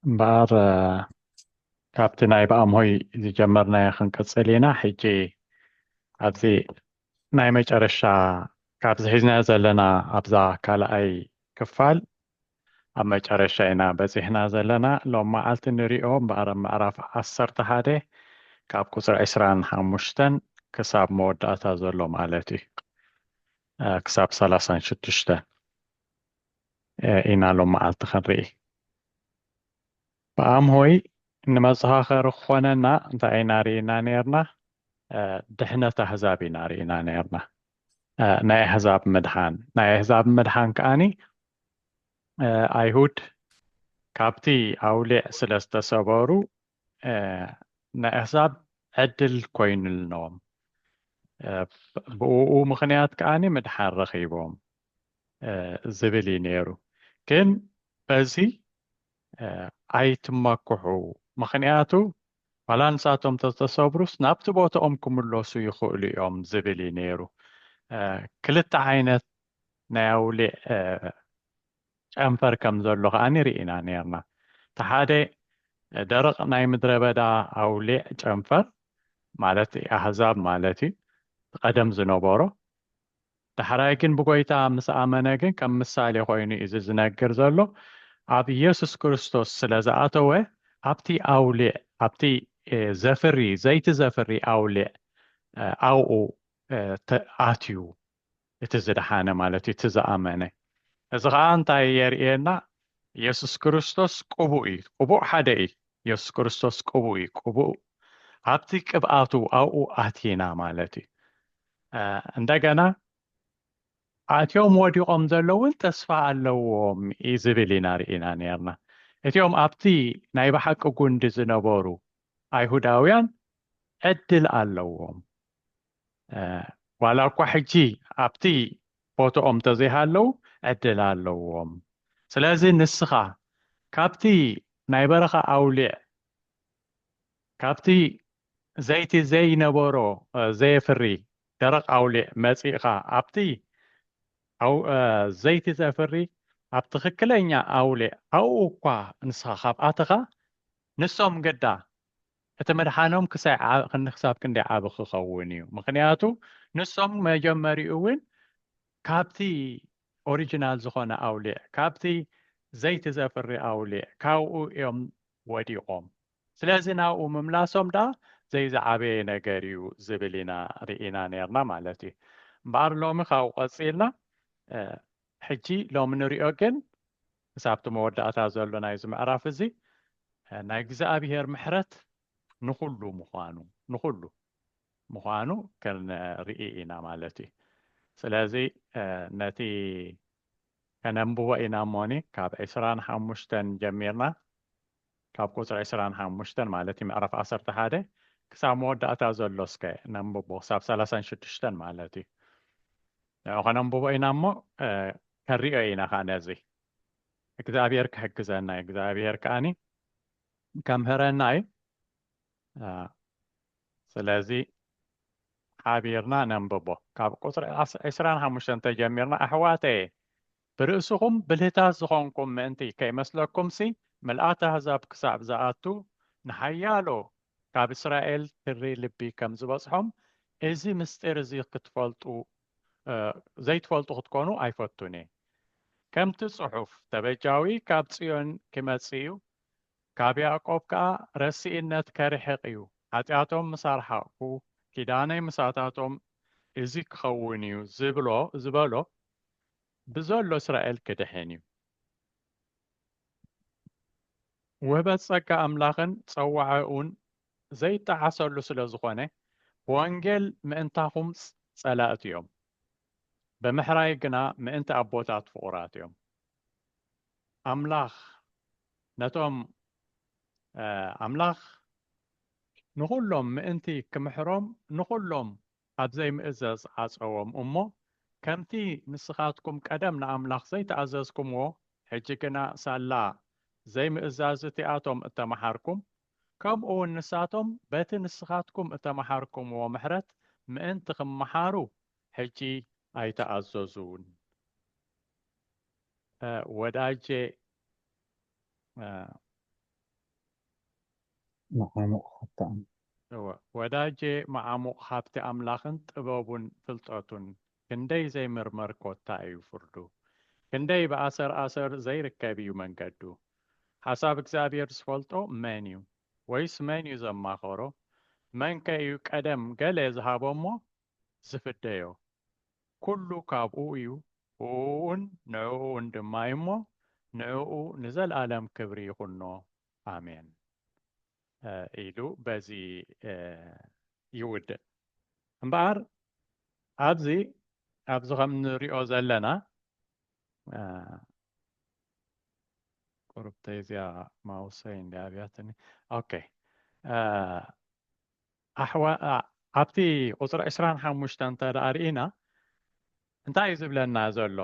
بار كابتن أيبقى مهي جمرنا خنقصلينا حجي أبزي نايمج أرشا كابز حزنا زلنا أبزا كالأي كفال أمج أرشاينا بس إحنا زلنا لو ما قلت نريهم معرف أثرت هذا كاب كسر عسران حمشتن كساب مود أتازلو مالتي كساب سلاسان شتشتن إنا لو ما قلت خنري بأم هوي نمزها خير خواننا انتا نارينا نيرنا دحنا أحزابي نارينا نيرنا ناي أحزاب مدحان ناي أحزاب مدحان كأني أيهود كابتي أولي سلسة سبارو ناي أحزاب عدل كوين النوم بقو مخنيات كأني مدحان رخيبهم زبلي نيرو كن بزي أي تمكحو مخنياتو فلان ساتم تتصبروس نابت بوتهم كملوسو يخولي يوم زبلي نيرو كلتا عينت ناولي أنفر كم زلو أني رئينا نيرنا تحادي درق ناي مدربدا أولي أنفر مالتي أحزاب مالتي قدم زنوبورو تحرايكن بقويتا مس آمناكن كم مسالي خويني إذا زناكر زلو أب يسوس كريستوس سلازاتوه أبتي أولي أبتي زفري زيت زفري أولي أو آتيو إتزدحانة مالتي تزأمنه إذا أنت يرينا يسوس كريستوس قبوي قبو حدي يسوس كريستوس قبوي قبو أبتي كبآتو أو آتينا مالتي عندنا آتيوم وديوم زلون تسفع اللوم إيزبيلينا رئينا نيرنا إتيوم أبتي نايبا حق قند زنبورو أيهوداويان عدل اللوم ولا حجي أبتي بوتو أم تزيهالو عدل اللوم سلازي نسخة كابتي نايبرخة أولي كابتي زيتي زي نبورو زي فري درق أولي مسيخة أبتي أو زيتي زي فري أبتخكلينيا أولي أو قا نسخة خاب نسوم قدا እተመድሓኖም ክሳይ ክንክሳብ ክንደይ ዓብ ክኸውን እዩ ምክንያቱ ንሶም መጀመሪኡ እውን ካብቲ ኦሪጂናል ዝኾነ ኣውሊዕ ካብቲ ዘይቲ ዘፍሪ ኣውሊዕ ካብኡ እዮም ወዲቖም ስለዚ ናብኡ ምምላሶም ዳ ዘይዝዓበየ ነገር እዩ ዝብል ኢና ርኢና ነርና ማለት እዩ እምበኣር ሎሚ ካብኡ ቀፂልና ሕጂ ሎሚ ንሪኦ ግን ክሳብቲ መወዳእታ ዘሎ ናይዚ ምዕራፍ እዚ ናይ እግዚኣብሔር ምሕረት ንኩሉ ምዃኑ ክንርኢ ኢና ማለት እዩ ስለዚ ነቲ ከነንብቦ ኢና እሞኒ ካብ 25 ጀሚርና ካብ ቁፅሪ 25 ማለት እዩ ምዕራፍ 11 ክሳብ መወዳእታ ዘሎ እስከ ነንብቦ ክሳብ 36 ማለት እዩ ንዑ ከነንብቦ ኢና እሞ ከንሪኦ ኢና ከዓ ነዚ እግዚኣብሔር ክሕግዘና እግዚኣብሔር ከዓኒ ከምህረና እዩ ስለዚ ሓቢርና ነንብቦ ካብ ቁፅሪ 25 ተጀሚርና ኣሕዋተየ ብርእስኹም ብልህታት ዝኾንኩም ምእንቲ ከይመስለኩምሲ መልኣተ ኣሕዛብ ክሳብ ዝኣቱ ንሓያሎ ካብ እስራኤል ትሪ ልቢ ከም ዝበፅሖም እዚ ምስጢር እዚ ክትፈልጡ ዘይትፈልጡ ክትኮኑ ኣይፈቱን እየ ከምቲ ጽሑፍ ተበጃዊ ካብ ጽዮን ክመጽእ እዩ ካብ ያዕቆብ ከዓ ረሲእነት ከርሕቕ እዩ ኃጢአቶም ምሳርሓቁ ኪዳነይ ምሳታቶም እዚ ክኸውን እዩ ዝበሎ ብዘሎ እስራኤል ክድሕን እዩ ውህበት ጸጋ ኣምላኽን ፀዋዕኡን ዘይጠዓሰሉ ስለ ዝኾነ ብወንጌል ምእንታኹም ጸላእት እዮም ብምሕራይ ግና ምእንቲ ኣቦታት ፍቑራት እዮም ኣምላኽ ነቶም ኣምላኽ ንኹሎም ምእንቲ ክምሕሮም ንኹሎም ኣብ ዘይምእዘዝ ዓፀዎም እሞ ከምቲ ንስኻትኩም ቀደም ንኣምላኽ ዘይተኣዘዝኩምዎ ሕጂ ግና ሳላ ዘይምእዛዝ እቲኣቶም እተመሓርኩም ከምኡ እውን ንሳቶም በቲ ንስኻትኩም እተመሓርኩምዎ ምሕረት ምእንቲ ክመሓሩ ሕጂ ኣይተኣዘዙን ወዳጄ معامق حتى ወዳጄ መዓሙቕ ሃብቲ ኣምላኽን ጥበቡን ፍልጠቱን ክንደይ ዘይምርመር ኮታ እዩ ፍርዱ ክንደይ ብኣሰር ዘይርከብ እዩ መንገዱ ሓሳብ እግዚኣብሔር ዝፈልጦ መን እዩ ወይስ መን እዩ ዘማኸሮ መን ከ እዩ ቀደም ገለ ዝሃቦ እሞ ዝፍደዮ ኩሉ ካብኡ እዩ እውን ንዕኡን ድማ እሞ ንዕኡ ንዘለኣለም ክብሪ ይኹኖ ኣሜን ኢሉ በዚ ይውድእ እምበኣር ኣብዚ ከም ንሪኦ ዘለና ቁርብተይ እዚኣ ማውሰይ እንዲኣብያትኒ ኦኬ ኣብቲ ቁፅሪ 25 እንተደኣ ርኢና እንታይ እዩ ዝብለና ዘሎ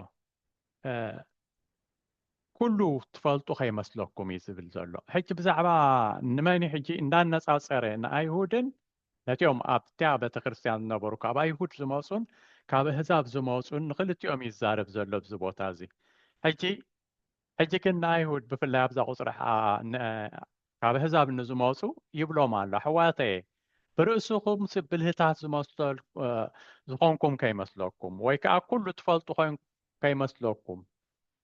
ኩሉ ትፈልጡ ከይመስለኩም እዩ ዝብል ዘሎ ሕጂ ብዛዕባ ንመን ሕጂ እንዳነፃፀረ ንኣይሁድን ነቲኦም ኣብታ ቤተክርስትያን ዝነበሩ ካብ ኣይሁድ ዝመፁን ካብ ህዛብ ዝመፁን ንክልቲኦም ይዛረብ ዘሎ ብዚ ቦታ እዚ ሕጂ ግን ንኣይሁድ ብፍላይ ኣብዛ ቁፅሪ ካብ ህዛብ ንዝመፁ ይብሎም ኣሎ ኣሕዋተየ ብርእስኹም ብልህታት ዝኮንኩም ከይመስለኩም ወይ ከዓ ኩሉ ትፈልጡ ከይመስለኩም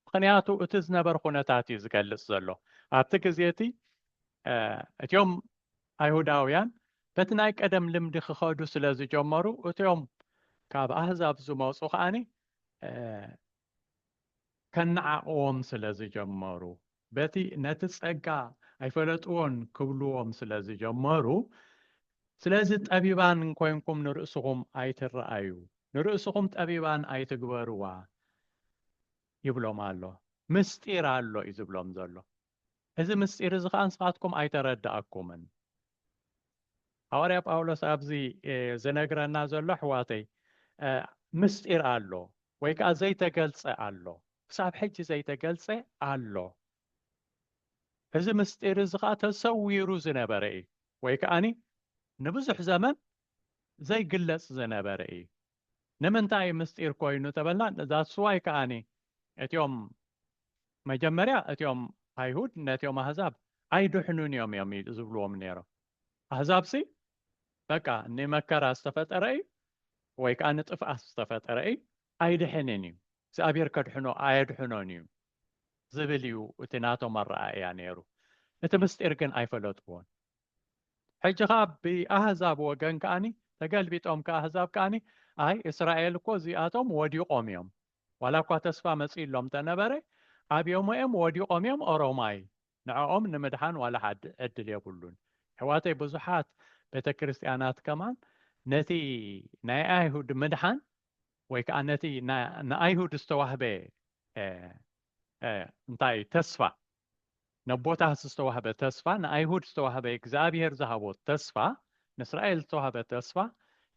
ምክንያቱ እቲ ዝነበረ ኩነታት እዩ ዝገልጽ ዘሎ ኣብቲ ግዜ እቲ እቲኦም ኣይሁዳውያን በቲ ናይ ቀደም ልምዲ ክኸዱ ስለ ዝጀመሩ እቲኦም ካብ ኣህዛብ ዝመፁ ከዓኒ ከነዓቅዎም ስለ ዝጀመሩ በቲ ነቲ ፀጋ ኣይፈለጥዎን ክብልዎም ስለ ዝጀመሩ ስለዚ ጠቢባን ኮይንኩም ንርእስኹም ኣይትረኣዩ ንርእስኹም ጠቢባን ኣይትግበርዋ ይብሎም ኣሎ ምስጢር ኣሎ እዩ ዝብሎም ዘሎ እዚ ምስጢር እዚ ከዓ ንስኻትኩም ኣይተረዳእኩምን ሐዋርያ ጳውሎስ ኣብዚ ዝነግረና ዘሎ ኣሕዋተይ ምስጢር ኣሎ ወይ ከዓ ዘይተገልፀ ኣሎ ክሳብ ሕጂ ዘይተገልፀ ኣሎ እዚ ምስጢር እዚ ከዓ ተሰዊሩ ዝነበረ እዩ ወይ ከዓኒ ንብዙሕ ዘመን ዘይግለጽ ዝነበረ እዩ ንምንታይ ምስጢር ኮይኑ ተበልና ዛስዋይ ከዓኒ እቲኦም መጀመርያ እቲኦም ኣይሁድ ነቲኦም ኣህዛብ ኣይድሕኑን እዮም ዝብልዎም ነይሮም ኣህዛብሲ በቃ ንመከራ ዝተፈጠረ እዩ ወይ ከዓ ንጥፍኣት ዝተፈጠረ እዩ ኣይድሕንን እዩ እግዚኣብሔር ከድሕኖ ኣየድሕኖን እዩ ዝብል እዩ እቲ ናቶም ኣረኣእያ ነይሩ እቲ ምስጢር ግን ኣይፈለጥዎን ሕጂ ከዓ ብኣህዛብ ወገን ከዓኒ ተገልቢጦም ከኣህዛብ ከዓኒ ኣይ እስራኤል እኮ እዚኣቶም ወዲቖም እዮም ዋላ እኳ ተስፋ መፂሎም ተነበረ ኣብዮም እዮም ወዲቖም እዮም ኦሮማይ ንዕኦም ንምድሓን ዋላ ሓደ ዕድል የብሉን ሕዋተይ ብዙሓት ቤተክርስትያናት ከማን ነቲ ናይ ኣይሁድ ምድሓን ወይ ከዓ ነቲ ንኣይሁድ ዝተዋህበ እንታይ ተስፋ ነቦታት ዝተዋህበ ተስፋ ንኣይሁድ ዝተዋህበ እግዚኣብሔር ዝሃቦ ተስፋ ንእስራኤል ዝተዋህበ ተስፋ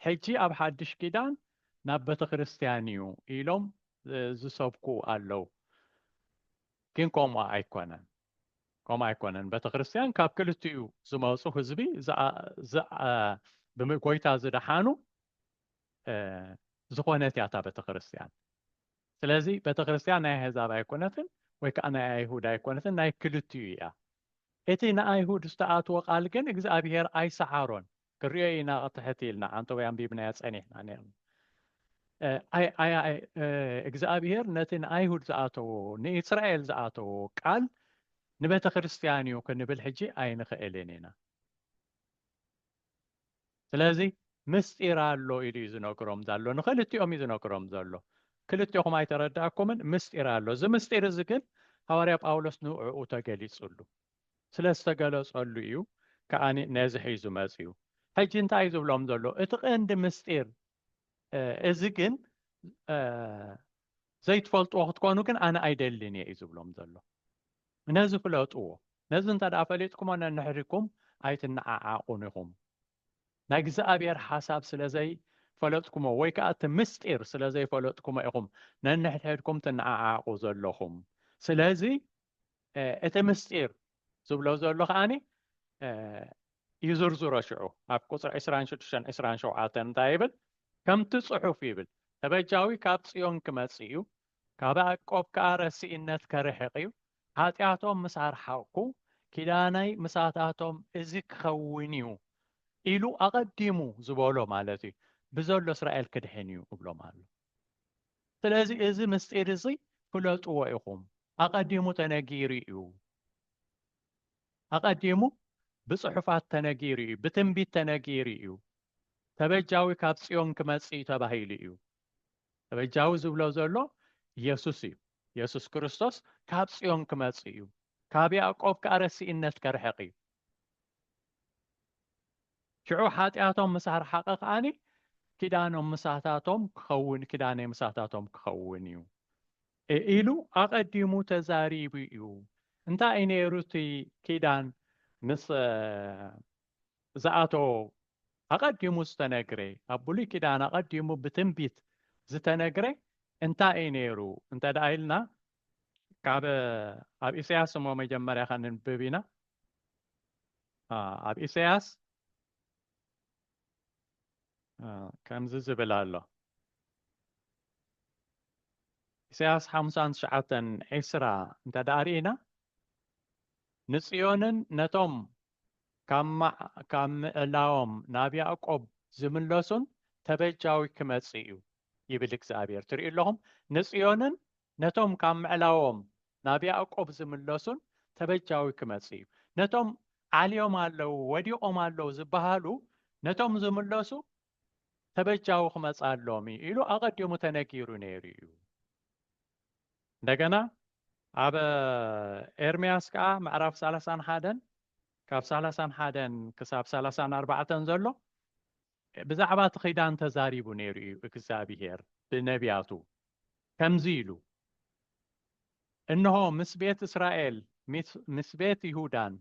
ሕጂ ኣብ ሓድሽ ኪዳን ናብ ቤተክርስትያን እዩ ኢሎም ዝሰብኩ ኣለው ግን ከምኡ ኣይኮነን ቤተክርስትያን ካብ ክልቲኡ ዝመፁ ህዝቢ ብጎይታ ዝደሓኑ ዝኾነት እያ እታ ቤተክርስትያን ስለዚ ቤተክርስትያን ናይ ኣህዛብ ኣይኮነትን ወይ ከዓ ናይ ኣይሁድ ኣይኮነትን ናይ ክልቲኡ እያ እቲ ንኣይሁድ ዝተኣትዎ ቃል ግን እግዚኣብሔር ኣይሰዓሮን ክሪኦ ኢና ትሕት ኢልና ኣንቶብያ ኣንቢብናያ ፀኒሕና ነርና እግዚኣብሔር ነቲ ንኣይሁድ ዝኣተዎ ንእስራኤል ዝኣተዎ ቃል ንቤተ ክርስቲያን እዩ ክንብል ሕጂ ኣይንኽእልን ኢና ስለዚ ምስጢር ኣሎ ኢሉ እዩ ዝነግሮም ዘሎ ንክልቲኦም እዩ ዝነግሮም ዘሎ ክልቲኦም ኣይተረዳእኩምን ምስጢር ኣሎ እዚ ምስጢር እዚ ግን ሐዋርያ ጳውሎስ ንዕኡ ተገሊጹሉ ስለ ዝተገለጸሉ እዩ ከዓኒ ነዚ ሒዙ መፅኡ ሕጂ እንታይ እዩ ዝብሎም ዘሎ እቲ ቀንዲ ምስጢር እዚ ግን ዘይትፈልጥዎ ክትኮኑ ግን ኣነ ኣይደልን እየ እዩ ዝብሎም ዘሎ ነዚ ፍለጥዎ ነዚ እንተደኣ ፈሊጥኩሞ ነንሕድኩም ኣይትነዓዓቁን ኢኹም ናይ እግዚኣብሔር ሓሳብ ስለዘይፈለጥኩሞ ወይ ከዓ እቲ ምስጢር ስለዘይፈለጥኩሞ ኢኹም ነንሕድኩም ትነዓዓቁ ዘለኹም ስለዚ እቲ ምስጢር ዝብሎ ዘሎ ከዓኒ ይዝርዝሮ ሽዑ ኣብ ቁፅሪ 26 27 እንታይ ይብል ከምቲ ጽሑፍ ይብል ተበጃዊ ካብ ጽዮን ክመጽእ እዩ ካብ ያዕቆብ ከዓ ረሲእነት ከርሕቕ እዩ ኃጢአቶም ምስ ኣርሓቕኩ كداني مساتاتهم إزك خوينيو إلو أقدمو زبولو مالتي بزولو إسرائيل كدحنيو قبلو مالو سلازي إزي مستيرزي فلوتو إيقوم أقدمو تناجيريو أقدمو بصحفات تناجيريو بتنبيت تناجيريو تبجاوي كابسيون كمسي تبهيليو تبجاوي زبلو زولو يسوسي يسوس كريستوس كابسيون كمسيو كابي أقوف كأرسي إنت كرحقي شعو حاتياتهم مسار حقق آني كدانهم مساتاتهم كخون كداني مساتاتهم كخونيو إيلو أقدمو تزاريبيو انتا إني روتي كدان مس زعاتو أقدمو ستنقري أبولي كدان أقدمو بتنبيت زتنقري انتا إنيرو انتا دايلنا كاب أب إسياس مو مجمّر خانن ببينا أب إسياس كم زبل الله إسياس 59 انت دارينا نسيونن نتوم كم لاوم نابي يعقوب زملسون تبجاوي كمصيو يبل እግዚአብሔር ትርኢ لهم نسيونن نتوم كم لاوم نابي يعقوب زملسون تبجاوي كمصيو نتوم عليهم አለው ወዲኦም አለው ዝበሃሉ ነቶም ዝምለሱ ተበጃው ክመጻሎም ኢሉ አቀዲሙ ተነጊሩ ነይሩ እንደገና አበ ኤርምያስ ካ ምዕራፍ 31 ካብ 31 ክሳብ 34 ዘሎ ብዛዕባ ተኺዳን ተዛሪቡ ነይሩ እግዚአብሔር ብነቢያቱ ከምዚ ኢሉ እነሆ ምስ ቤት እስራኤል ምስ ቤት ይሁዳን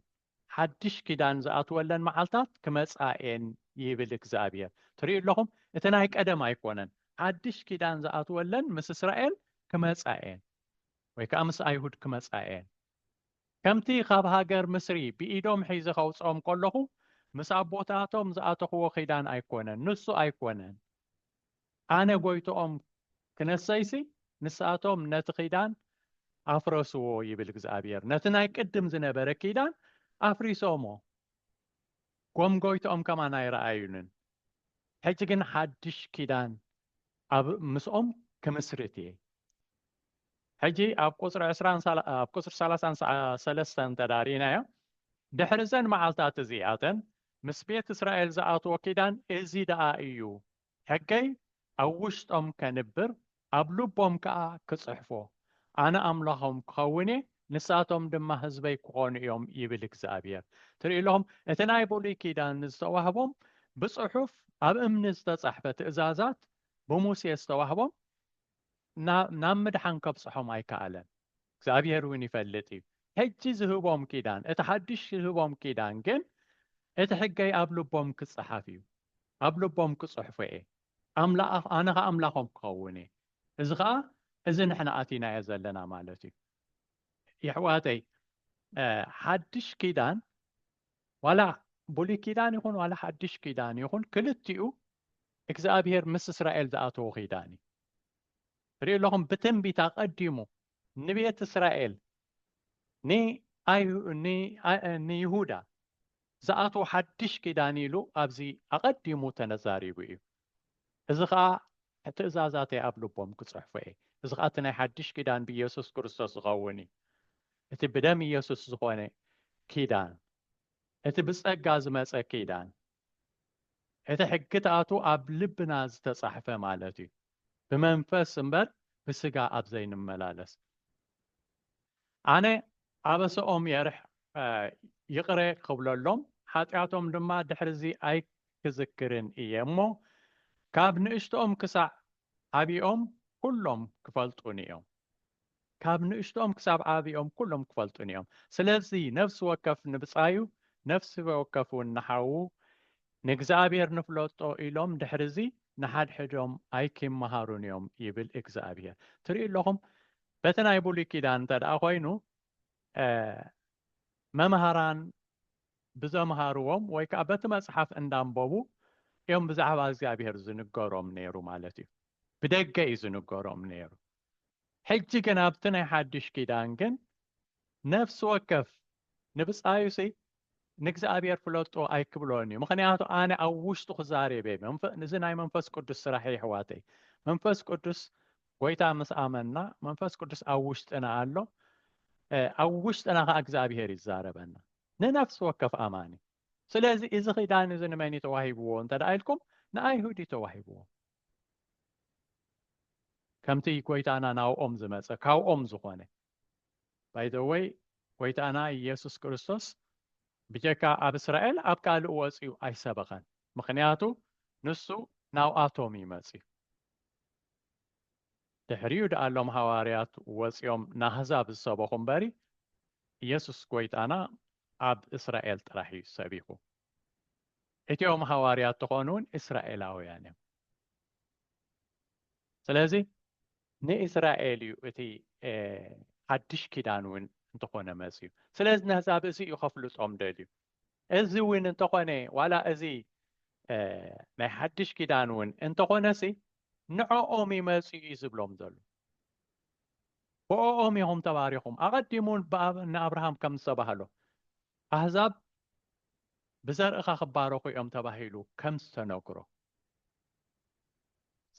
حدش كيدان زأتولن معلتات كمصائن يبل እግዚአብሔር تري لهم اتناي قدم ايكونن حدش كيدان زأتولن مس اسرائيل كمصائن ወይ ከአምስ አይሁድ كمصائن ከምቲ ካብ ሃገር ምስሪ ብኢዶም ሒዘ ኸውጾም ከለኹ ምስ አቦታቶም ዝኣተኽዎ ኺዳን ኣይኮነን ንሱ ኣይኮነን ኣነ ጎይቶኦም ክነሰይሲ ንሳቶም ነቲ ኺዳን ኣፍረስዎ ይብል እግዚአብሔር ነቲ ናይ ቅድም ዝነበረ ኪዳን أفريسومو قوم قويتهم كمان يرأيونن حجقن حدش كيدان أب مسؤوم كمسرتي حجي أب قصر عسران أب قصر سلسان تدارينا يا دحرزن معالتات زياتن مسبيت إسرائيل زعاتو كيدان إزي دعائيو حقي أوشتهم كنبر أبلوبهم كصحفو أنا أملهم كوني نساتهم دم حزبي كون يوم يبل እግዚአብሔር تري لهم اتناي بولي كيدان نستوهبهم بصحف اب امن استصحفه تእዛዛት بموسى استوهبهم نام مدحن كبصحهم አይካአለን እግዚአብሔር ውን ይፈልጥ ሕጂ ዝህቦም ኪዳን እተሐድሽ ዝህቦም ኪዳን ግን እተሕገይ ኣብ ልቦም ክጽሐፍ እዩ ኣብ ልቦም ክጽሕፉ ኣምላኽ ኣነ ኣምላኾም ክኸውን እዚ ኸኣ እዚ ንሕና ኣቲና ዘለና ማለት እዩ يحواتي حدش كيدان ولا بولي كيدان يكون ولا حدش كيدان يكون كلتيو እግዚአብሔር مس إسرائيل ذاتو خيداني ري لهم بتنبي تقدمو نبيت إسرائيل ني يهودا ذاتو حدش كيداني له أبزي أقدمو تنزاري بيو إذا خا تأزازاتي أبلوبهم كتصحفه إذا خاتنا حدش كيدان بيسوس كريستوس غوني እቲ ብደም ኢየሱስ ዝኾነ ኪዳን እቲ ብጸጋ ዝመጸ ኪዳን እቲ ሕግታቱ ኣብ ልብና ዝተጻሕፈ ማለት እዩ ብመንፈስ እምበር ብስጋ ኣብ ዘይንመላለስ ኣነ ኣበሰኦም የርሕ ይቕረ ክብለሎም ሓጢኣቶም ድማ ድሕርዚ ኣይክዝክርን እየ እሞ ካብ ንእሽቶኦም ክሳዕ ዓቢኦም ኩሎም ክፈልጡን እዮም ካብ ንእሽቶም ክሳብ ዓቢኦም ኩሎም ክፈልጡን እዮም ስለዚ ነፍሲ ወከፍ ንብጻዩ ነፍሲ ወከፍ ንሓዉ ንእግዚአብሔር ንፍለጦ ኢሎም ድሕርዚ ንሓድሕዶም ኣይክመሃሩን እዮም ይብል እግዚአብሔር ትርኢ ኣለኹም በቲ ናይ ብሉይ ኪዳን እንተደኣ ኮይኑ መምሃራን ብዘምሃርዎም ወይ ከዓ በቲ መጽሓፍ እንዳንበቡ እዮም ብዛዕባ እግዚአብሔር ዝንገሮም ነይሩ ማለት እዩ ብደገ እዩ ዝንገሮም ነይሩ ሕጂ ግን ኣብቲ ናይ ሓድሽ ኪዳን ግን ነፍሲ ወከፍ نبصايوسي نግዚአብሔር ፍለጦ ኣይክብሎን እዩ ምክንያቱ ኣነ ኣብ ውሽጡ ክዛረበ እዚ ናይ መንፈስ ቅዱስ ስራሕ ይሕዋተይ መንፈስ ቅዱስ ጎይታ ምስ ኣመና መንፈስ ቅዱስ ኣብ ውሽጥና ኣሎ ኣብ ውሽጥና ከዓ እግዚአብሔር ይዛረበና ንነፍስ ወከፍ ኣማኒ ስለዚ እዚ ኺዳን እዚ ንመን ተዋሂብዎ እንተዳኢልኩም ንኣይሁድ ተዋሂብዎ ከምቲ ጎይታና ናብኦም ዝመፀ ካብኦም ዝኾነ ባይ ዘ ወይ ጎይታና ኢየሱስ ክርስቶስ ብጀካ ኣብ እስራኤል ኣብ ካልእ ወፂኡ ኣይሰበኸን ምክንያቱ ንሱ ናብኣቶም ይመፅእ ድሕሪኡ ደኣሎም ሃዋርያት ወፂኦም ናህዛብ ዝሰበኹ እምበሪ ኢየሱስ ጎይታና ኣብ እስራኤል ጥራሕ እዩ ሰቢኹ እቲኦም ሃዋርያት ተኾኑን እስራኤላውያን እዮም ስለዚ ንእስራኤል እዩ እቲ ሓድሽ ኪዳን እውን እንተኾነ መፅኡ ስለዚ ነህዛብ እዚ እዩ ከፍልጦም ደልዩ እዚ እውን እንተኾነ ዋላ እዚ ናይ ሓድሽ ኪዳን እውን እንተኾነሲ ንዕኦም ይመፅኡ እዩ ዝብሎም ዘሎ ብኦም ኢኹም ተባሪኹም ኣቐዲሙን ንኣብርሃም ከም ዝተባህሎ ኣህዛብ ብዘርእኻ ክባረኹ እዮም ተባሂሉ ከም ዝተነግሮ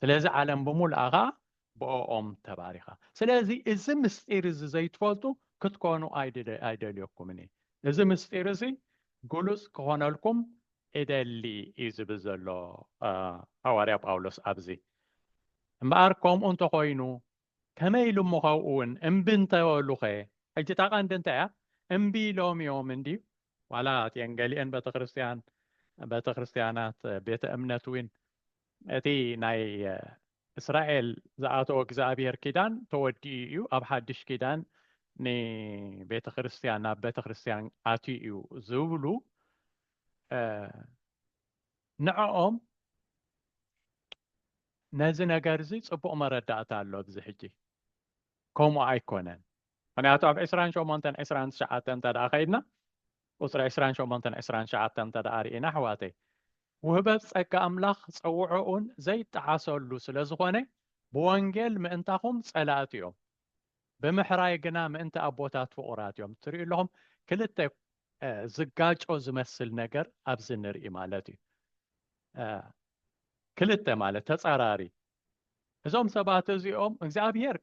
ስለዚ ዓለም ብምልኣኻ ብኦም ተባሪኻ ስለዚ እዚ ምስጢር እዚ ዘይትፈልጡ ክትኮኑ ኣይደልየኩምን እዚ ምስጢር እዚ ግሉጽ ክኾነልኩም እደሊ እዩ ዝብል ዘሎ ሃዋርያ ጳውሎስ ኣብዚ እምበኣር ከምኡ እንተኾይኑ ከመይ ኢሉ እሞ ካብኡ እውን እምቢ እንተበሉኸ ሕጂ እታ ቀንዲ እንታይ እያ እምቢ ኢሎም እዮም እንድዩ ዋላ እትየን ገሊአን ቤተክርስትያናት ቤተ እምነት እውን እቲ ናይ እስራኤል ዝኣተወ እግዚኣብሔር ኪዳን ተወዲኡ እዩ ኣብ ሓድሽ ኪዳን ንቤተክርስትያን ናብ ቤተክርስትያን ኣትዩ እዩ ዝብሉ ንዕኦም ነዚ ነገር እዚ ጽቡቕ መረዳእታ ኣሎ ብዚ ሕጂ ከምኡ ኣይኮነን ምክንያቱ ኣብ 28-29 እንተደኣ ኸይድና ቁፅሪ 28-29 እንተደኣ ርኢና ኣሕዋተይ ውህበት ጸጋ ኣምላኽ ፀውዑኡን ዘይጠዓሰሉ ስለ ዝኾነ ብወንጌል ምእንታኹም ጸላእት እዮም ብምሕራይ ግና ምእንቲ ኣቦታት ፍቑራት እዮም ትርእዩ ኣለኹም ክልተ ዝጋጮ ዝመስል ነገር ኣብዚ ንርኢ ማለት እዩ ክልተ ማለት ተጻራሪ እዞም ሰባት እዚኦም እግዚአብሔር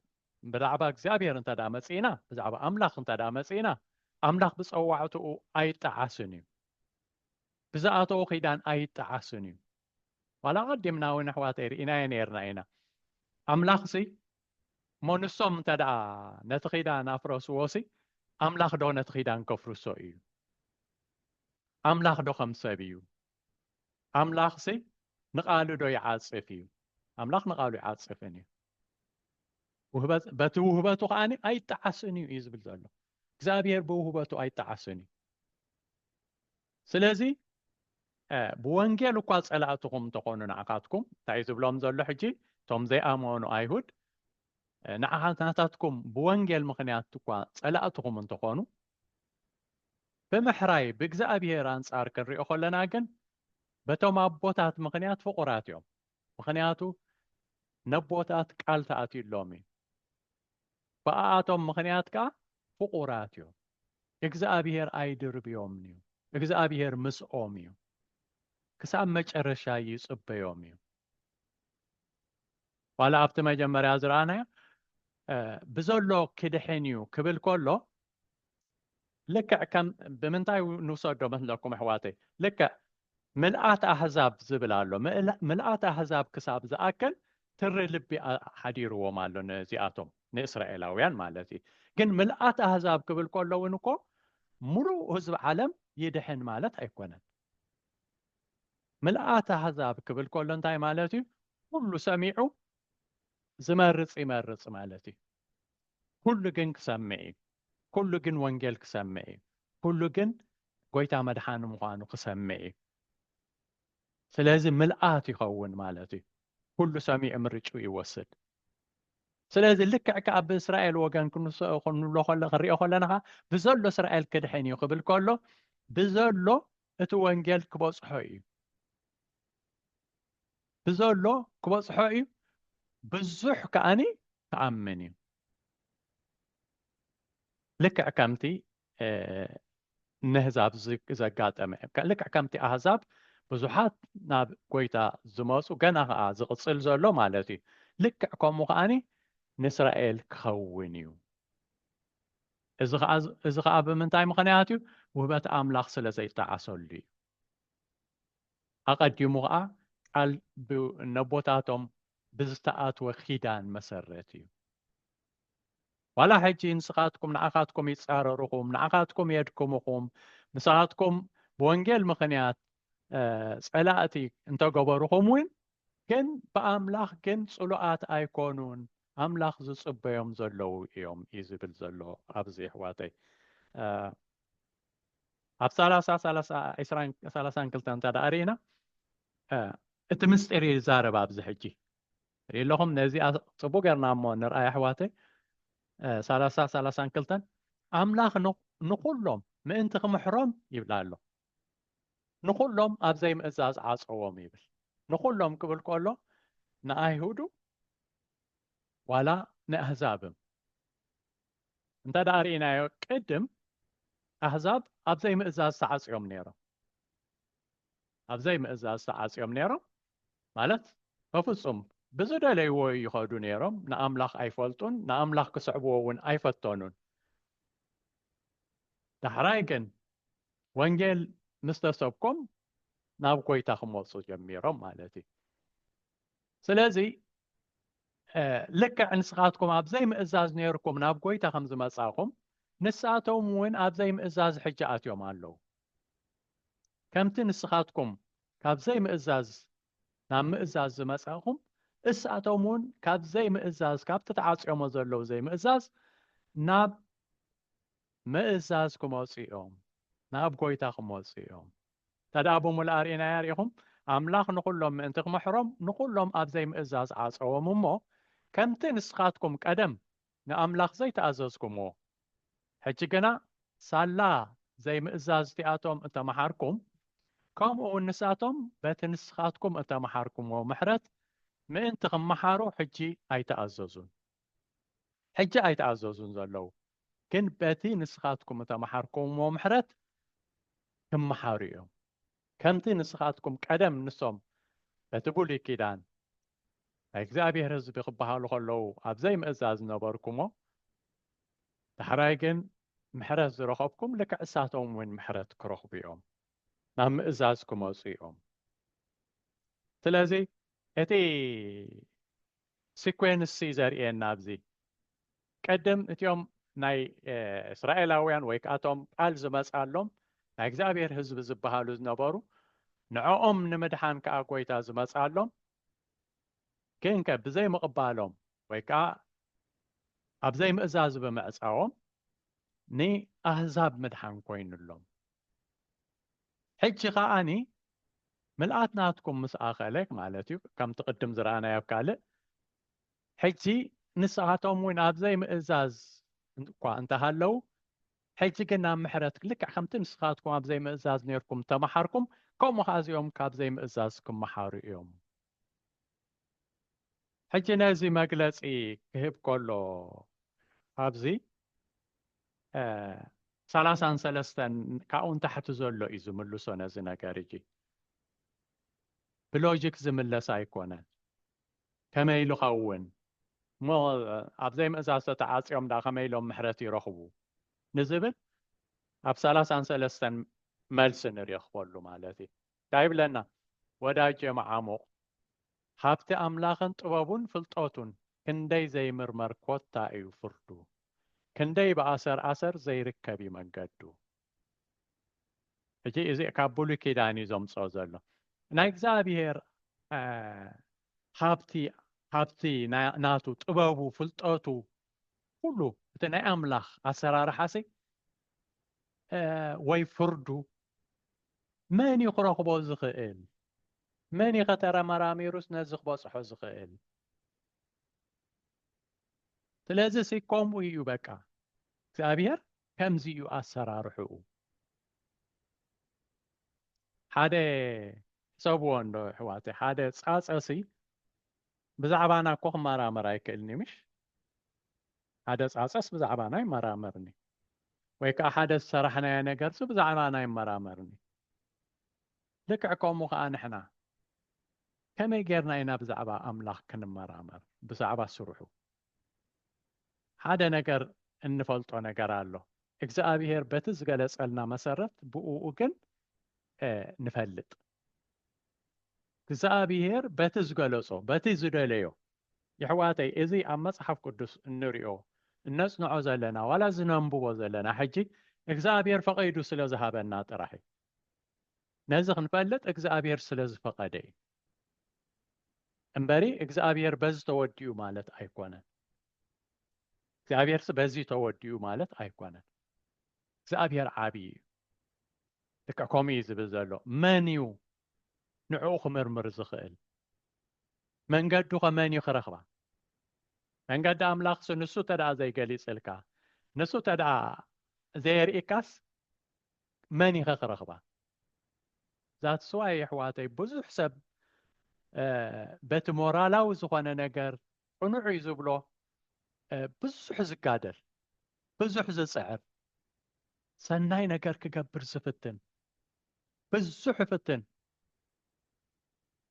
ብዛዕባ እግዚአብሔር እንተዳ መፂና ብዛዕባ ኣምላኽ እንተዳ መፂና ኣምላኽ ብፀዋዕትኡ ኣይጠዓስን እዩ ብዝኣተወ ኺዳን ኣይጠዓስን እዩ ዋላ ቀዲምና እውን ኣሕዋተይ ርኢናዮ ነርና ኢና ኣምላኽ ሲ እሞ ንሶም እንተዳ ነቲ ኺዳን ኣፍረስዎሲ ኣምላኽ ዶ ነቲ ኺዳን ከፍርሶ እዩ ኣምላኽ ዶ ከም ሰብ እዩ ኣምላኽ ሲ ንቓሉ ዶ ይዓጽፍ እዩ ኣምላኽ ንቓሉ ይዓጽፍን እዩ በቲ ውህበቱ ከዓኒ ኣይጠዓስን እዩ ዝብል ዘሎ እግዚአብሔር ብውህበቱ ኣይጠዓስን እዩ ስለዚ ብወንጌል እኳ ጸላእትኩም ተኾኑ ንዓኻትኩም እንታይ ዝብሎም ዘሎ ሕጂ ቶም ዘይኣመኑ ኣይሁድ ንዓኻትኩም ብወንጌል ምክንያት እኳ ጸላእትኩም እንተኾኑ ብምሕራይ ብእግዚአብሔር አንጻር ክንሪኦ ከለና ግን በቶም ኣቦታት ምክንያት ፍቑራት እዮም ምክንያቱ ነቦታት ቃል ተኣትዩሎም እዩ ብኣቶም ምክንያት ከዓ ፍቑራት እዮም እግዚአብሔር ኣይድርብዮም እዩ እግዚአብሔር ምስኦም እዩ ክሳብ መጨረሻ ይጽበዮም እዩ ዋላ ኣብቲ መጀመርያ ዝረኣናዮ ብዘሎ ክድሕን እዩ ክብል ከሎ ልክዕ ከም ብምንታይ ንውሰዶ መስለኩም ኣሕዋተይ ልክዕ ምልኣት ኣሕዛብ ዝብል ኣሎ ምልኣት ኣሕዛብ ክሳብ ዝኣክል ትሪ ልቢ ሓዲርዎም ኣሎ ነዚኣቶም ንእስራኤላውያን ማለት እዩ ግን ምልኣት ኣሕዛብ ክብል ከሎ እውን እኮ ሙሉእ ህዝቢ ዓለም ይድሕን ማለት ኣይኮነን ምልኣት ኣሕዛብ ክብል ከሎ እንታይ ማለት እዩ ኩሉ ሰሚዑ ዝመርጽ ይመርጽ ማለት እዩ ኩሉ ግን ክሰምዕ እዩ ኩሉ ግን ወንጌል ክሰምዕ እዩ ኩሉ ግን ጎይታ መድሓኒ ምዃኑ ክሰምዕ እዩ ስለዚ ምልኣት ይኸውን ማለት እዩ ኩሉ ሰሚዕ ምርጩ ይወስድ ስለዚ ልክዕ ከዓ ብእስራኤል ወገን ክንሪኦ ከለና ብዘሎ እስራኤል ክድሕን እዩ ክብል ከሎ ብዘሎ እቲ ወንጌል ክበጽሖ እዩ ብዘሎ ክበጽሖ እዩ ብዙሕ ከዓኒ ተኣምን እዩ ልክዕ ከምቲ نهزاب زقاطمه لك كمتي احزاب ብዙሓት ናብ ጎይታ ዝመፁ ገና ከዓ ዝቕፅል ዘሎ ማለት እዩ ልክዕ ከምኡ ከዓኒ ንእስራኤል ክኸውን እዩ እዚ ከዓ ብምንታይ ምክንያት እዩ ውህበት ኣምላኽ ስለ ዘይተዓሰሉ እዩ ኣቐዲሙ ከዓ ቃል ነቦታቶም ብዝተኣትወ ኪዳን መሰረት እዩ ዋላ ሕጂ ንስኻትኩም ንዓኻትኩም ይፃረርኹም ንዓኻትኩም የድክሙኹም ንስኻትኩም ብወንጌል ምክንያት ጸላእቲ እንተገበሩኹም እውን ግን በኣምላኽ ግን ጽሉኣት ኣይኮኑን ኣምላኽ ዝጽበዮም ዘለዉ እዮም እዩ ዝብል ዘሎ ኣብዚ ኣሕዋተይ ኣብ 32 እንተዳእሪና እቲ ምስጢር ይዛረብ ኣብዚ ሕጂ ርኢ ኣለኹም ነዚ ጽቡቕ ጌርና እሞ ንርኣይ ኣሕዋተይ 32 ኣምላኽ ንኹሎም ምእንቲ ክምሕሮም ይብላ ኣሎ ንኹሎም ኣብ ዘይምእዛዝ ዓፀዎም ይብል ንኹሎም ክብል ከሎ ንኣይሁዱ ዋላ ንኣህዛብም እንተዳ ርኢናዮ ቅድም ኣህዛብ ኣብ ዘይምእዛዝ ተዓፅዮም ነይሮም ኣብ ዘይምእዛዝ ተዓፅዮም ነይሮም ማለት በፍጹም ብዝደለይዎ ይኸዱ ነይሮም ንኣምላኽ ኣይፈልጡን ንኣምላኽ ክስዕብዎ እውን ኣይፈተኑን ዳሕራይ ግን ወንጌል ምስ ተሰብኮም ናብ ጎይታ ክመፁ ጀሚሮም ማለት እዩ ስለዚ ልክዕ ንስኻትኩም ኣብ ዘይምእዛዝ ነይርኩም ናብ ጎይታ ከም ዝመፃኹም ንሳቶም እውን ኣብ ዘይምእዛዝ ሕጂ ኣትዮም ኣለዉ ከምቲ ንስኻትኩም ካብ ዘይምእዛዝ ናብ ምእዛዝ ዝመፃኹም እሳቶም እውን ካብ ዘይምእዛዝ ካብቲ ተዓፅዮሞ ዘለዉ ዘይምእዛዝ ናብ ምእዛዝ ክመፁ እዮም ናብ ጎይታ ክመፁ እዮም ተዳቦ ሙላእ ርኢና ያሪኹም ኣምላኽ ንኹሎም ምእንቲ ክምሕሮም ንኹሎም ኣብ ዘይምእዛዝ ዓፀዎም እሞ ከምቲ ንስኻትኩም ቀደም ንኣምላኽ ዘይተኣዘዝኩምዎ ሕጂ ግና ሳላ ዘይምእዛዝ እቲኣቶም እተመሓርኩም ከምኡ እውን ንሳቶም በቲ ንስኻትኩም እተመሓርኩምዎ ምሕረት ምእንቲ ክመሓሩ ሕጂ ኣይተኣዘዙን ሕጂ ኣይተኣዘዙን ዘለዉ ግን በቲ ንስኻትኩም እተመሓርኩምዎ ምሕረት ክመሓሩ እዮም ከምቲ ንስኻትኩም ቀደም ንሶም በቲ ብሉይ ኪዳን ናይ እግዚኣብሔር ህዝቢ ክበሃሉ ከለዉ ኣብ ዘይምእዛዝ ነበርኩሞ ዳሕራይ ግን ምሕረት ዝረኸብኩም ልክዕ እሳቶም እውን ምሕረት ክረኽቡ እዮም ናብ ምእዛዝ ክመፁ እዮም ስለዚ እቲ ሲኮንስ ዘርእየና ኣብዚ ቀደም እቲኦም ናይ እስራኤላውያን ወይ ከኣቶም ቃል ዝመፃሎም ናይ እግዚኣብሔር ህዝቢ ዝበሃሉ ዝነበሩ ንዕኦም ንምድሓን ከዓ ጎይታ ዝመፃሎም ግን ብዘይ ምቕባሎም ወይ ከዓ ኣብ ዘይምእዛዝ ብምዕፃዎም ንኣህዛብ ምድሓን ኮይኑሎም ሕጂ ከዓኒ ምልኣት ናትኩም ምስ ኣኸለክ ማለት እዩ ከምቲ ቅድም ዝረኣናዮ ኣብ ካልእ ሕጂ ንስኻቶም እውን ኣብ ዘይምእዛዝ እኳ እንተሃለዉ ሕጂ ግን ናብ ምሕረት ልክዕ ከምቲ ንስኻትኩም ኣብ ዘይምእዛዝ ነርኩም ተመሓርኩም ከምኡ ከዓ እዚኦም ካብ ዘይምእዛዝ ክመሓሩ እዮም ሕጂ ነዚ መግለፂ ክህብ ከሎ ኣብዚ 33 ካብኡ ንታሕቲ ዘሎ እዩ ዝምልሶ ነዚ ነገር እጂ ብሎጂክ ዝምለስ ኣይኮነን ከመይ ኢሉ ኸውን እሞ ኣብ ዘይምእዛዝ ተተዓፅዮም ዳ ከመይ ኢሎም ምሕረት ይረኽቡ ንዝብል ኣብ 33 መልሲ ንረኽበሉ ማለት እዩ እንታይ ይብለና ወዳጀ መዓሙቕ ሃብቲ ኣምላኽን ጥበቡን ፍልጠቱን ክንደይ ዘይምርመር ኮታ እዩ ፍርዱ ክንደይ ብኣሰር ኣሰር ዘይርከብ ይመንገዱ ሕጂ እዚ ካብ ብሉይ ኪዳን እዩ ዘምፅኦ ዘሎ ናይ እግዚኣብሔር ሃብቲ ናቱ ጥበቡ ፍልጠቱ ኩሉ እቲ ናይ ኣምላኽ ኣሰራርሓሲ ወይ ፍርዱ መን እዩ ክረኽቦ ዝኽእል መን ከተረመራሚሩስ ነዚ ክበፅሖ ዝኽእል ስለዚ ከምኡ እዩ በቃ እግዚኣብሔር ከምዚ እዩ ኣሰራርሕኡ ሓደ ሰብዎ እንዶ ኣሕዋተይ ሓደ ፃፀሲ ብዛዕባና እኮ ክመራመር ኣይክእልኒ ምሽ ሓደ ፃፀስ ብዛዕባና ይመራመርኒ ويكا حدا سرحنا يا نجر سبزعنا يمرامرني لك عكومو نحنا كما يجرنا إنا بزعبا أملاخ كنمرامر بزعبا سروحو هذا نجر النفلطو نجر الله እግዚአብሔር በትዝገለጸልና መሰረት ብኡኡ ግን ንፈልጥ እግዚአብሔር በትዝገለጾ በትዝደለዮ يحواتي إذي أم مصحف قدس النريو الناس نعوز لنا ولا زننبو لنا حجي إجزابير فقيدو سلا ذهب الناطرحي نزخ نفلت إجزابير سلا فقدي امبري إجزابير بز توديو مالت أيقونا إجزابير بزي توديو مالت أيقونا إجزابير عابي لك كوميز بزلو منيو نعوخ مرمر زخيل من قدو منيو خرخبا من قد أملاخ نسو تدعى زي قليس الكا نسو تدعى زي رئيكاس ماني خرخبا ذات سواي حواتي بزو حسب بيت مورالاو زخوانا نقر ونوعو يزبلو بزو حز قادر بزو حز صعب سناي نقر كقبر سفتن بزو حفتن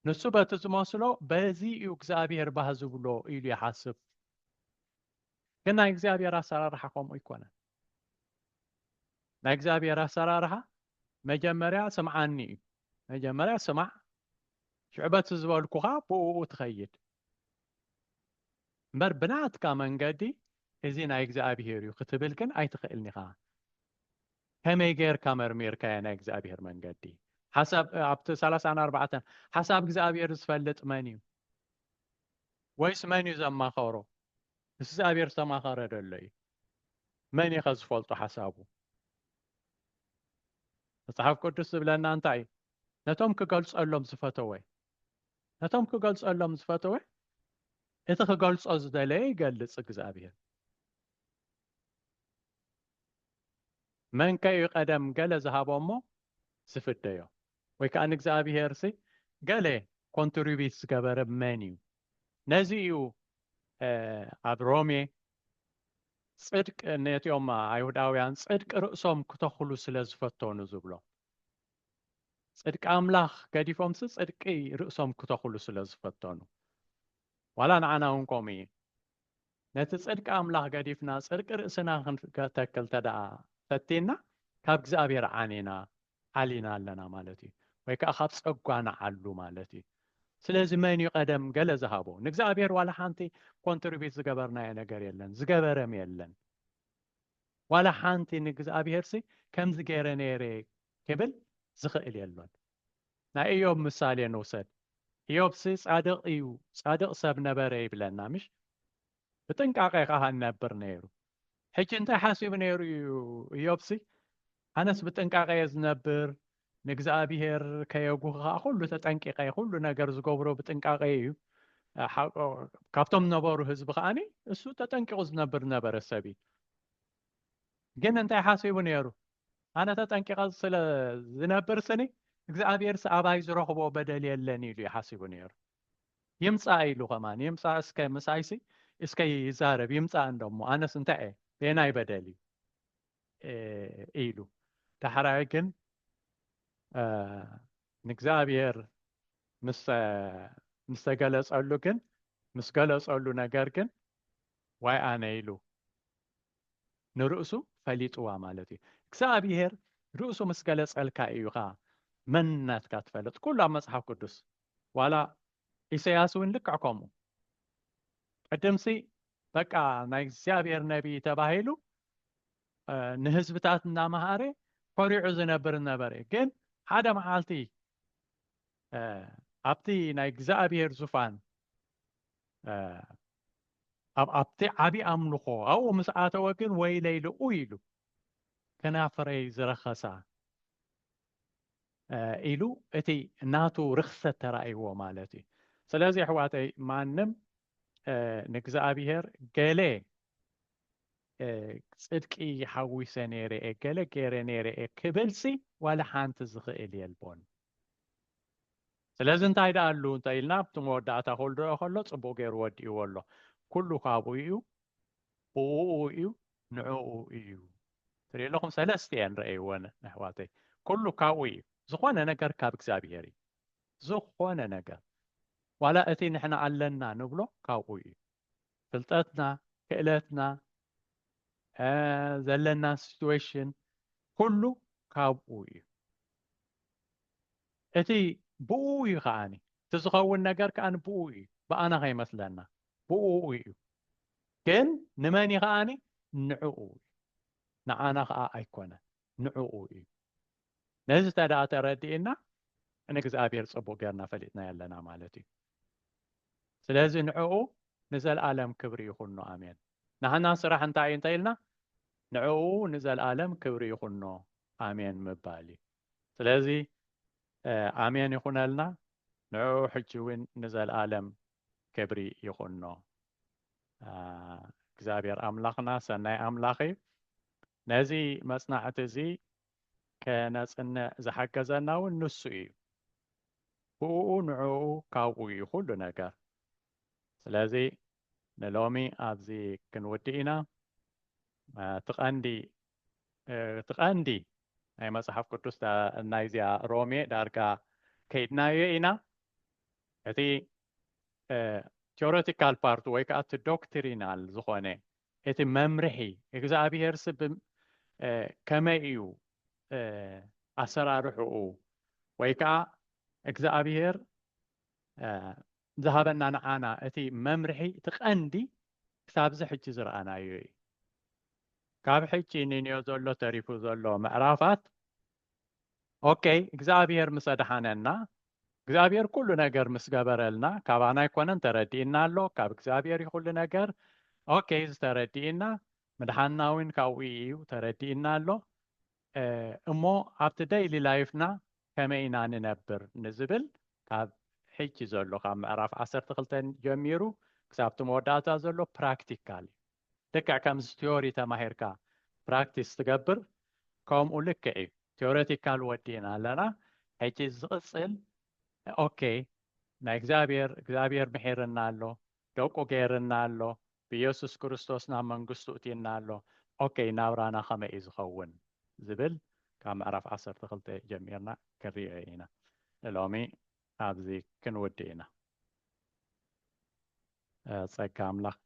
نسو بتزماسلو بزي يوكزابير بهزبلو إلي حاسب كنا يكزابير أسرارها قوم يكونا نكزابير أسرارها مجمريا سمعاني مجمريا سمع شعبت زوال كوها بو تخيد مر بنات كمان قدي إذن أجزابير يكتبل كن أي تخيلني خا هم يجير كامر مير كأنا أجزابير من قدي حسب عبت 3-4 حسب أجزابير سفلت منيو ويس منيو زما خورو أجزابير سما خرد اللي من يخز فولتو حسابه مصحف قدس بلنا أنتاي نتوم كقلص ألهم زفتوي نتوم كقلص ألهم زفتوي إذا كقلص أزدلي قلص إجزابير من كي قدم قال ذهب أمه سفتيو وكأن إجزابير سي قال كونتريبيس كبر منيو نزيو أبرومي صدق نيتيوم أيهوداويان صدق رأسهم كتخلو سلازفتون زبلو صدق أملاخ قديفهم صدق رأسهم كتخلو سلازفتون ولا نعنا هنكمي نت صدق أملاخ قديفنا صدق رأسنا كتكل تدعى فتينا كاب إجزابير عنينا علينا لنا مالتي ويكأخذ صقوانا علو مالتي سلازم من يقدم قال ذهبوا نجزابير ولا حانتي كونتريبيت زجبرنا يا نجار يلن زجبرم يلن ولا حانتي نجزابير سي كم زجرنيري قبل زخيل يلون نا ايوب مثال نوسد ايوب سي صادق ايو صادق سب نبري بلنا مش بتنقاقي قهان نبر نيرو حيت انت حاسب نيرو ايوب سي أناس بتنقاقي يزنبر نجزابير كيوغوها كله تتنقاقي كله نجر زجبرو بتنقاقي كابتم نبارو هزب خاني السو تتنقاق نبر السبي جن انت حاسب نيرو أنا تتنقاق سلا زنبر سني እግዚአብሔር ሰአባይ ዝረኽቦ በደል የለን ኢሉ ይሓስቡ ነይሩ ይምፃእ ኢሉ ኸማን ይምፃእ እስከ ምሳይሲ እስከ ይዛረብ ይምፃእ እንደሞ ኣነስ እንታይ እየ ቤናይ በደል ኢሉ ዳሕራይ ግን ንእግዚአብሔር ምስ ተገለጸሉ ግን ምስ ገለጸሉ ነገር ግን ዋይ ኣነ ኢሉ ንርእሱ ፈሊጥዋ ማለት እዩ እግዚአብሔር ርእሱ ምስ ገለጸልካ እዩ ኻ منات كاتفلت كل مصحف قدس ولا إسياس ونلقعكم قدمسي بقى نايزابير نبي تباهيلو نهزبتاتنا مهاري فريعو زنبر نبري كن هذا معالتي أبتي نايزابير زفان أبتي عبي أملخو أو مساعته وكن ويليلو ويلو كنافري زرخصا إلو أتي ناتو رخصة ترأيو مالتي سلازي حواتي مانم نكزابير قالي صدقي حوي سنيري قالي كيري نيري كبلسي ولا حانت زخيلي البون سلازي انتاي دالو انتاي لنابتو موداتا خلدو خلو صبو غير ودي والله كلو خابو إيو بوو إيو نعو إيو ري لكم سلستين رأيوان أحواتي كله كاوي زخوانا نجر كاب كزابيري زخوانا نجر ولا أتي نحن علنا نبلو كاوي فلتتنا كإلتنا زلنا سيتويشن كله كاوي أتي بوي غاني تزغون نجر كأن بوي بأنا غي مثلنا بوي كن نماني غاني نعوي نعانا غا أيكونا نعوي نزل تدعى تردينا أنك زابير صبو قرنا فلتنا يلنا مالتي سلازي نعو نزل عالم كبري يخونو آمين نحن صراحة انتاين تايلنا نعو نزل عالم كبري يخونو آمين مبالي سلازي آمين يخون لنا نعو حجوين نزل عالم كبري يخونو زابير أملاقنا سنة أملاقي نزي مصنعة زي كناس إن زحق زنا والنسوي هو نعو كاوي كل نجار سلازي نلومي أبزي كنودينا تقاندي أي مصحف قدس دا نايزيا رومي داركا كيدنا يينا أتي theoretical part ويكا أت doctrinal زخونة أتي ممرحي إجزابي هرسب كما إيو أسرار حقوق ويكا إجزابي ذهبنا نعانا أتي ممرحي تقاندي كتاب زحج زرعنا يوي كاب حجي نينيو زولو تريفو زولو معرافات اوكي اكزابير مسدحاننا اكزابير كل نجر مسقبرلنا كابانا يكونن تردينا له كاب اكزابير كل نجر اوكي تردينا مدحناوين كاوي تردينا له امو ابت ديلي لايفنا كما إنا ننبر نزبل كاب حجي زولو كاب معراف 10 تقلتن جميرو كسابتو موداتا زولو براكتيكالي دكا كمز تيوري تماهيركا براكتيس تقبر كوم أولك إيه تيوريتيكال ودينا لنا هيجي زقصل أوكي نا إكزابير محيرنا له دوكو غيرنا له بيسوس كريستوس نا منغستو تينا له أوكي ناورانا خما إزخون زبل كام عرف 10 تخلت جميرنا كريعينا الأمي أبزي كن ودينا ساكام لق